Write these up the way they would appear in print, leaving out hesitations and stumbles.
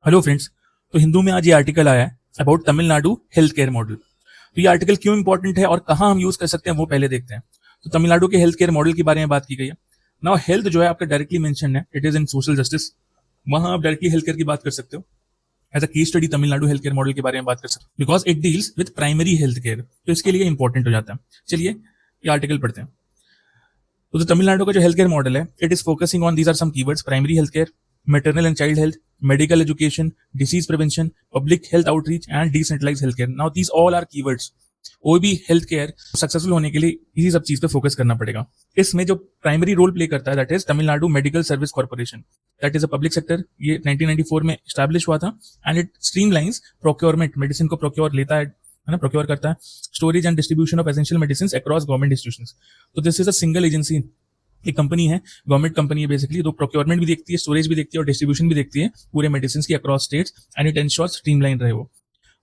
Hello friends. तो हिंदू में आज ये आर्टिकल आया है about Tamil Nadu health care model. तो ये आर्टिकल क्यों इंपॉर्टेंट है और कहाँ हम यूज कर सकते हैं वो पहले देखते हैं। तो तमिलनाडु के हेल्थ केयर मॉडल के बारे में बात की गई है। नाउ हेल्थ जो है आपका डायरेक्टली मेंशन है, it is in social justice. वहां आप डायरेक्टली हेल्थ केयर की बात कर सकते हो। As a case study Tamil Nadu health care model के बारे में बात कर सकते हो because it deals with primary health care, तो इसके लिए इंपॉर्टेंट हो जाता है। चलिए ये आर्टिकल पढ़ते हैं। तो तमिलनाडु का जो हेल्थ केयर मॉडल है, it is focusing on these are some keywords: primary health care, maternal and child health, medical education, disease prevention, public health outreach and decentralized healthcare. Now these all are keywords. कोई भी health care successful होने के लिए इसी सब चीज पे focus करना पड़ेगा। इसमें जो प्राइमरी रोल प्ले करता है that is Tamil Nadu medical service corporation. That is a public sector. ये 1994 में स्टैब्लिश हुआ था and it streamlines procurement, medicine को प्रोक्योर लेता है ना, प्रोक्योर करता है, storage and distribution of essential medicine across government institutions. तो this is a single agency, एक कंपनी है, गवर्नमेंट कंपनी है बेसिकली, तो प्रोक्योरमेंट भी देखती है, स्टोरेज भी देखती है और डिस्ट्रीब्यूशन भी देखती है पूरे मेडिसिन की across states and it ensures streamline रहे वो।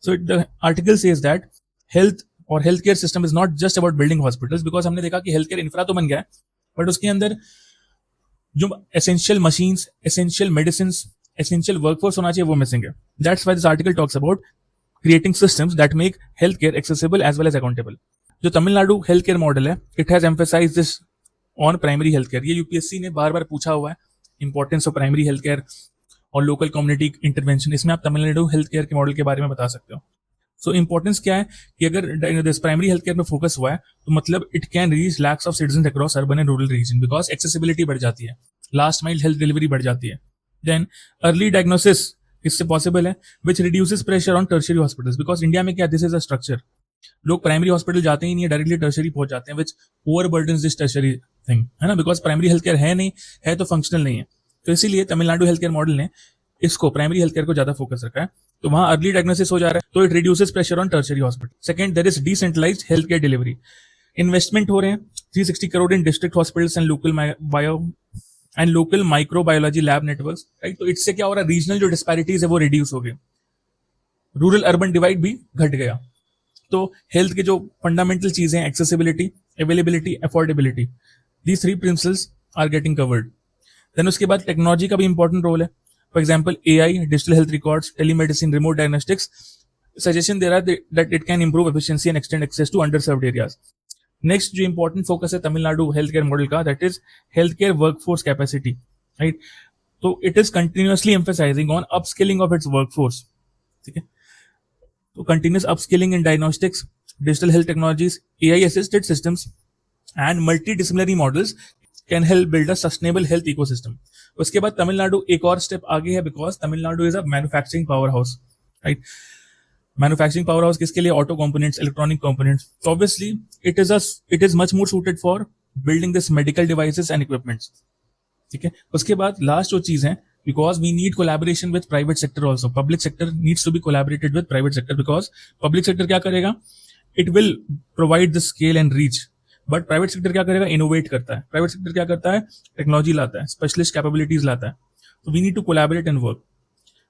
So the article says that health और health care system is not just about building hospitals, because हमने देखा कि हेल्थ केयर इंफ्रा तो बन गया है बट उसके अंदर जो essential machines, essential medicine, essential workforce होना चाहिए वो मिसिंग है। That's why this article talks about creating systems that make health care accessible as well as accountable. जो तमिलनाडु हेल्थ केयर मॉडल है, it has emphasised this on primary health care. ये UPSC ने बार बार पूछा हुआ है, importance of primary health care और local community intervention. इसमें आप तमिलनाडु हेल्थ केयर के मॉडल के बारे में बता सकते हो। सो इंपॉर्टेंस क्या है कि अगर दिस प्राइमरी हेल्थ केयर में फोकस हुआ है तो मतलब it can reach lakhs of citizen across urban and rural region because accessibility बढ़ जाती है, लास्ट माइल हेल्थ डिलीवरी बढ़ जाती है। देन अर्ली डायग्नोसिस इससे पॉसिबल है which reduces pressure on tertiary hospitals because India में क्या, दिस इज अ स्ट्रक्चर। लोग प्राइमरी हॉस्पिटल जाते ही नहीं है, डायरेक्टली टर्शरी पहुंच जाते हैं, which overburdens this tertiary thing, है ना, बिकॉज प्राइमरी हेल्थ केयर है नहीं, है तो फंक्शनल नहीं है। तो इसीलिए तमिलनाडु हेल्थ केयर मॉडल ने इसको प्राइमरी हेल्थ केयर को ज्यादा फोकस रखा है। तो वहां अर्ली डायग्नोसिस हो जा रहा है तो it reduces pressure on tertiary hospital. Second, there is decentralised health care delivery. Investment हो रहे हैं 360 crore in district hospitals and local microbiology lab network, right. तो इससे क्या हो रहा है, रीजनल जो डिस्पैरिटीज है वो रिड्यूस हो गई, रूरल अर्बन डिवाइड भी घट गया। तो हेल्थ के जो फंडामेंटल चीजें, accessibility, availability, affordability, these three principles are getting covered. Then उसके बाद टेक्नोलॉजी का भी इंपॉर्टेंट रोल है। For example AI, digital health records, telemedicine, remote diagnostics, suggestion there are that it can improve efficiency and extend access to underserved areas. Next जो important focus है Tamil Nadu health care model का, that is health care workforce capacity, right. तो it is continuously emphasising on upskilling of its workforce, ठीक है। तो continuous upskilling in diagnostics, digital health technologies, AI assisted systems and multidisciplinary models can help build a sustainable health ecosystem. उसके बाद तमिलनाडु एक और step आगे है because Tamil Nadu is a manufacturing power house, right. Manufacturing power house किसके लिए, auto components, electronic components. तो obviously it is much more suited for building this medical devices and equipments, ठीक है। उसके बाद लास्ट जो चीज है, because we need collaboration with private sector also. Public sector needs to be collaborated with private sector because public sector क्या करेगा, it will provide the scale and reach, but private sector क्या करेगा, innovate करता है। private sector क्या करता है, technology लाता है, specialist capabilities लाता है। so we need to collaborate and work.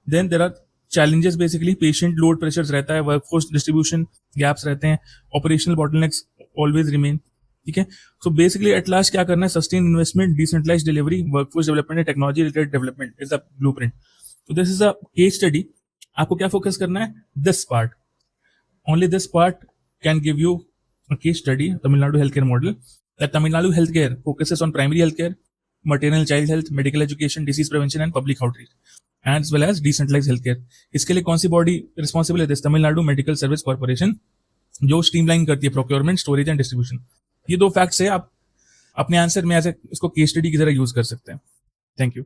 then there are challenges, basically patient load pressures रहता है, workforce distribution gaps रहते हैं, operational bottlenecks always remain, ठीक है। सो बेसिकली एट लास्ट क्या करना है, sustain investment, decentralised delivery, workforce development and technology related development is the blueprint. तो this is a case study. आपको क्या फोकस करना है, this part, only this part can give you a case study, Tamil Nadu health care model. That Tamil Nadu health care focuses on primary health care, maternal child health, medical education, disease prevention and public outreach, as well as decentralized healthcare. इसके लिए कौन सी body responsible है, this Tamil Nadu medical service corporation, जो streamline करती है procurement, storage and distribution. ये दो facts है, आप अपने आंसर में ऐसे इसको केस स्टडी की तरह यूज कर सकते हैं। Thank you.